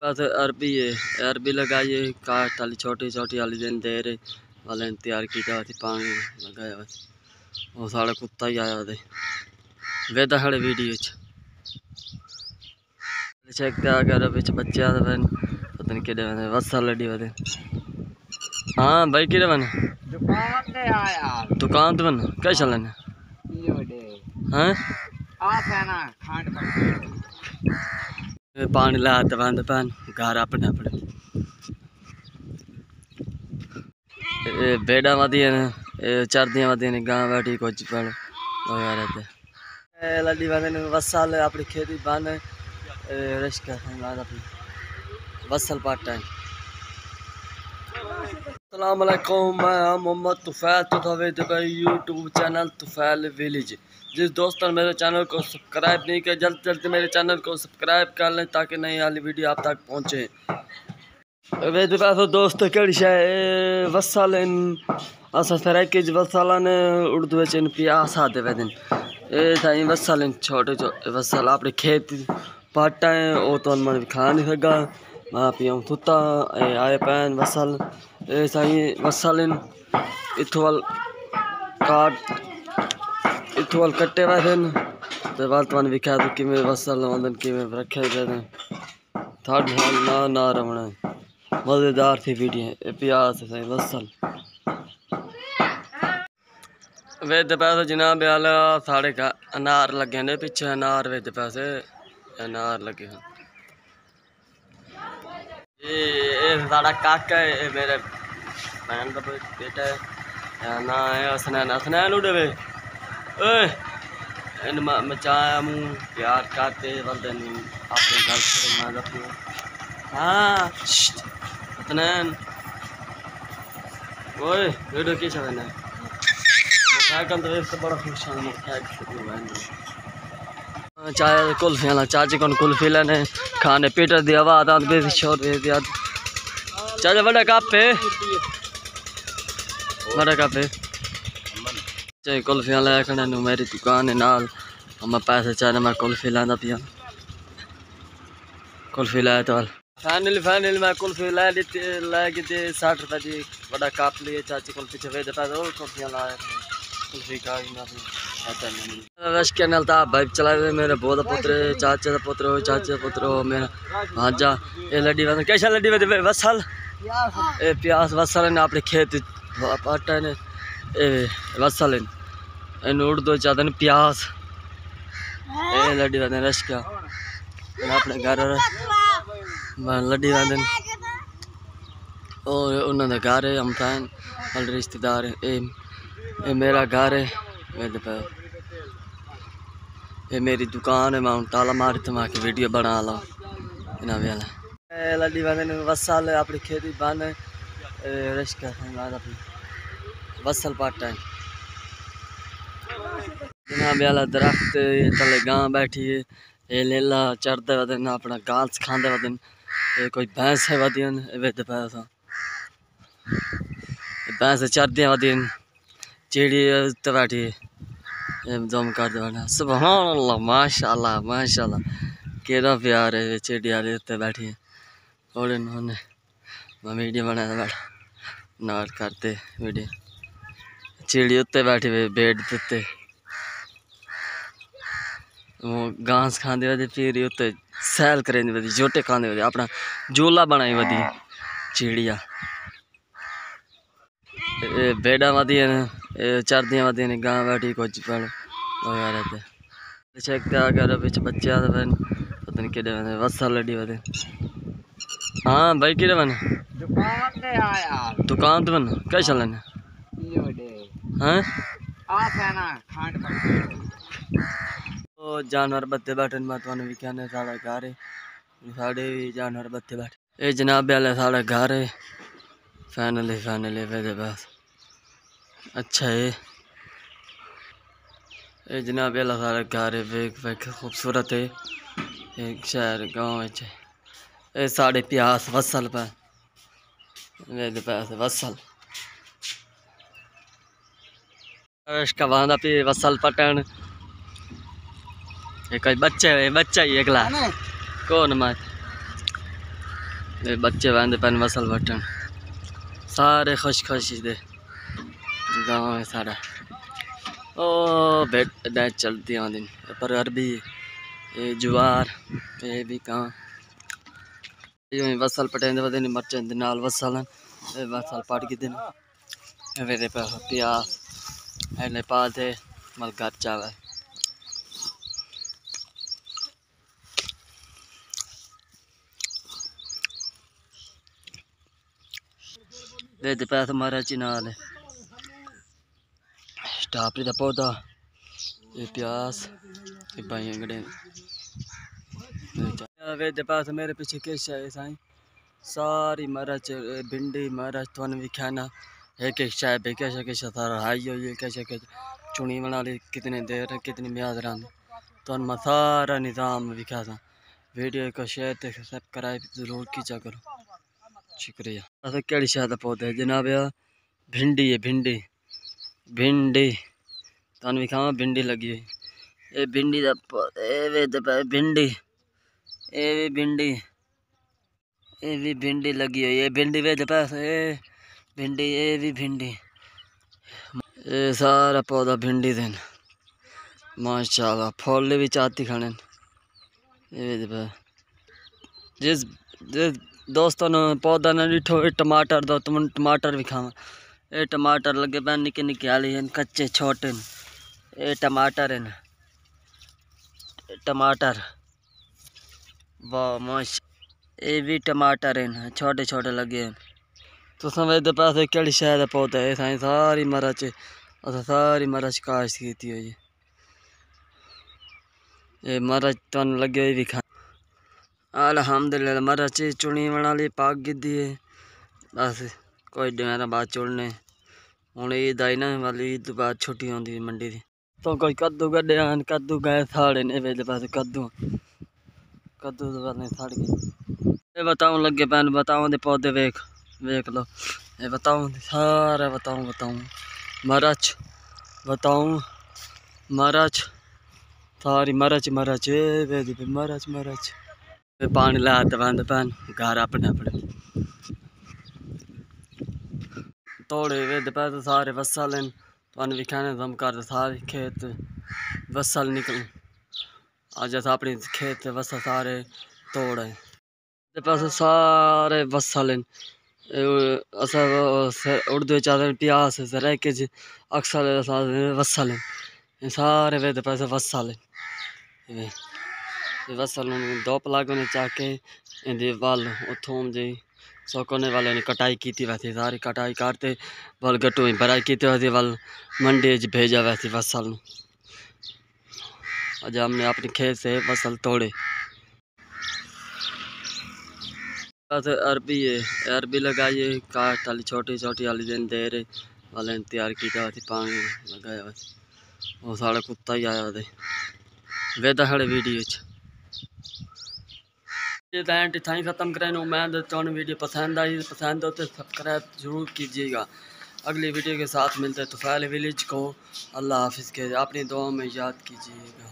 बस अरबी है, अरबी लगाइए काट वाली छोटी छोटी वाली दिन दे रहे वाले तैयार किया पानी लगाया बस वो साढ़ा कुत्ता ही आया थे वेदा खड़े वीडियो चेक कर बच्चे आते बन पता नहीं कि वसा लड़ी वे हाँ भाई कि बन दुकान तो बन क्या चलन हाँ पानी लाते बंद पैन घर अपने अपने बेड़ा वधिया ने चरदियां वधिया ने गां बैठी कुछ पल वगैरह ते लड़ी वाले ने वसल अपनी खेती बन रिश्का वसल पाटा है। अस्सलाम वालेकुम, मैं मोहम्मद तुफैल तो यूट्यूब चैनल तुफैल विलेज। जिस दोस्तों ने मेरे चैनल को सब्सक्राइब नहीं किया जल्द जल्द मेरे चैनल को सब्सक्राइब कर लें ताकि नई वाली वीडियो आप तक पहुँचे। वे पैसो दोस्त कड़ी शाय वसल असा सराके वसल ने उर्दू इन प्यास आते वे दिन ये वसल छोटे छोटे वसल अपने खेत पाटा है वो तो मन खा नहीं सका माँ पिया तुता आए पैन वसल ये सही वसल इथोल काट इथोल कट्टे वे दिन तो वाल तो विख्या तो कि वसल वंदन कि रखे थे थर्ड ना ना रमना मज़ेदार थी वीडियो प्याज से वसल वे पैसे जनाब आला साढ़े अनार लगे ने पीछे अनार वे पैसे अनार लगे हैं ये साड़ा काका है मेरे बहन का बेटा है ना है हसनैन हसनैन उड़े वे ओए इन मचाया मुँह प्यार करते बंदे अपने गल से मार अपने हाँ हसनैन ओए वीडियो की चलना तो बड़ा खुश चाय कुल्फी वाला चाची कौन कुल्फी लेने खाने पीटर दी आवाज आती शोर चाचा बड़ा कप है बड़ा कप है चाहे कुल्फी वाला खाने मेरी दुकान है नाल मैं पैसे चाहे मैं कुल्फी लाना पिया कुल्फी लाया तो फाइनली मैं कुल्फी लै ली 60 रुपए की बड़ा कप लिए चाची कुल्फी चे पैसे और कुल्फियाँ लाया कुल्फी का रश के नाल भाई चला मेरे बहुत पुत्र चाचे का पुत्र हो चाचे का पुत्र हो मेरा भांजा ये लड्डी वसल कैसा लड्डी वसल ए प्यास वसल ने अपने खेत पाटा ने वसल इन उर्दू चाहते हैं प्यास ये लड्डी वसल रश का अपने घर लड्डी वसल और उन्होंने घर है हम फैन रिश्तेदार है ये मेरा घर है ये मेरी दुकान है मैं हूँ ताला मार तो मैं वीडियो बना लो इन्हें वाला लड्डी वाले ने वसल अपनी खेती बन रिश्का वसल पाटा है जनाब वाला दरख्त तले गां बैठी है ये लेला चढ़ते वे दिन अपना घास खाते वे दिन कोई भैंस है वधियन पैसा भैंस चरदियाँ वधियन चिड़ी उत्ते बैठी दम करते बैठा सुभान अल्लाह माशाल्लाह माशाल्लाह केड़ा प्यार है चिड़ी वाले उत्ते बैठी और इन्होंने मैं वीडियो बनाया बैठा नाट करते वीडियो चिड़ी उत्ते बैठी हुई बेड उत्ते वो घास खाते वे फिर उत्ते सैल करें वे जोटे खाते वे अपना झूला बनाई वी चिड़िया बेड़ा वधिया ने चरदियाँ वधिया ने गां बैठी कुछ पल वगैरह ते चेक कर बच्चे आते बन पता नहीं कि वसा लड़ी वे हाँ भाई कि बन दुकान तो बन क्या चलन हाँ जानवर बत्ते बैठे मैं तुम्हें भी कहने साढ़ा घर है साढ़े भी जानवर बत्ते बैठे ये जनाब वाला साढ़ा घर है फाइनली वे बस अच्छा है ये जनाब वाला सारा घर है वेख खूबसूरत है एक शहर गाँव ये साढ़े प्यास वसल पे वे पैसे वसल इसका बांधा पे वसल पटन ये कोई बच्चा ही अगला कौन मत ये बच्चे बंद पैन वसल बटन सारे खुश खुश दे गाँव है सारा। ओ बैठ चलती आँदी पर अरबी ये जुआर ये भी कहाँ वसल पटेंदे वदे नहीं मरचें नाल वसल वसल पट के दिन मेरे पे प्याज एने पाते मल घर चावे वे पे हमारा चिनाल है स्ट्रॉबेरी का पौधा ये प्याज ये बैंगने वे पास मेरे पीछे किश है साईं सारी मरच भिंडी मरच तुन भी खाना एक एक चाय बेकेश के सारा हाई हो ये कैसे कैसे चुनी बना ली कितने देर कितनी म्याद रहा तो मैं सारा निज़ाम दिखा था। वीडियो को शेयर ते सब्सक्राइब जरूर कीजा करो शुक्रिया। ऐसा केड़ी शायद पौधे है जनाब यार भिंडी है भिंडी भिंडी तुम भी खावा भिंडी लगी हुई ये भिंडी भिंडी ये भी भिंडी ये भी भिंडी लगी हुई है भिंडी वे पास ये भिंडी ये भी भिंडी ये सारा पौधा भिंडी देन माशाल्लाह फल भी चाहती खाने ये जिस जिस दोस्तों ने पौधा ने डिठो टमाटर दो तुम टमाटर भी खावा ये टमाटर लगे पैन निके निके आली हैं कच्चे छोटे ये टमाटर हैं टमाटर वाह माश ये भी टमाटर हैं छोटे छोटे लगे हैं तो समझते पैसे केड़ी शायद पौधा है साईं सारी मरच सारी मरच काश की हुई है ये मरच तुम लगे हुई भी खा अल्हम्दुलिल्लाह मरच चुनी बना ली पाक गिद्दी है बस कोई मेरा बात चुनने हूँ ईद आई ना वाली ईद तो बाद छुट्टी होती मंडी की तो कोई कद्दू गड्ढे आन कद्दू गए साड़े ने वे पास कद्दू कद्दू तो वाले साड़ गए ये बताऊँ लगे पैन बताऊँ दे पौधे वेख वेख लो ये बताऊँ सारा बताऊँ मरच बताऊँ मरच सारी मरच मरच वे मरच मरच पानी ला बंद पैन घर अपने अपने तोड़े वे दोपहर सारे वसल तुम भी खाने दम कर सारे खेत वसल निकल आज अपनी खेत वसल सारे तोड़े पास सारे वसल उर्दू चाहते प्यास रह के अक्सर वसल सारे वे पास वसल वसल धुप लागने चाके इंदी वल उथों जी सोकोने वाले ने कटाई की थी वैसे सारी कटाई करते वल गट्टू भराई की वैसे वल मंडी भेजा वैसे वसल आज हमने अपने खेत से फसल तोड़े अरबी है अरबी लगाई काट वाली छोटी छोटी वाली दिन दे रहे वाले तैयार किया पानी लगाया वैसे वो साढ़े कुत्ता ही आया वे साढ़े वीडियो एंड थाई ख़त्म करें उम्मीद तो वीडियो पसंद आई पसंद हो तो सब्सक्राइब जरूर कीजिएगा। अगली वीडियो के साथ मिलते हैं तुफैल विलेज को अल्लाह हाफिज़ के अपनी दुआ में याद कीजिएगा।